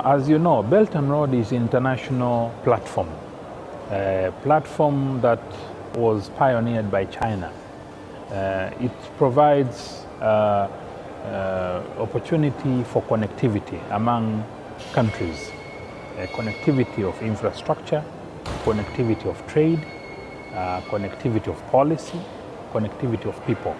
As you know, Belt and Road is an international platform, a platform that was pioneered by China. It provides opportunity for connectivity among countries, connectivity of infrastructure, connectivity of trade, connectivity of policy, connectivity of people.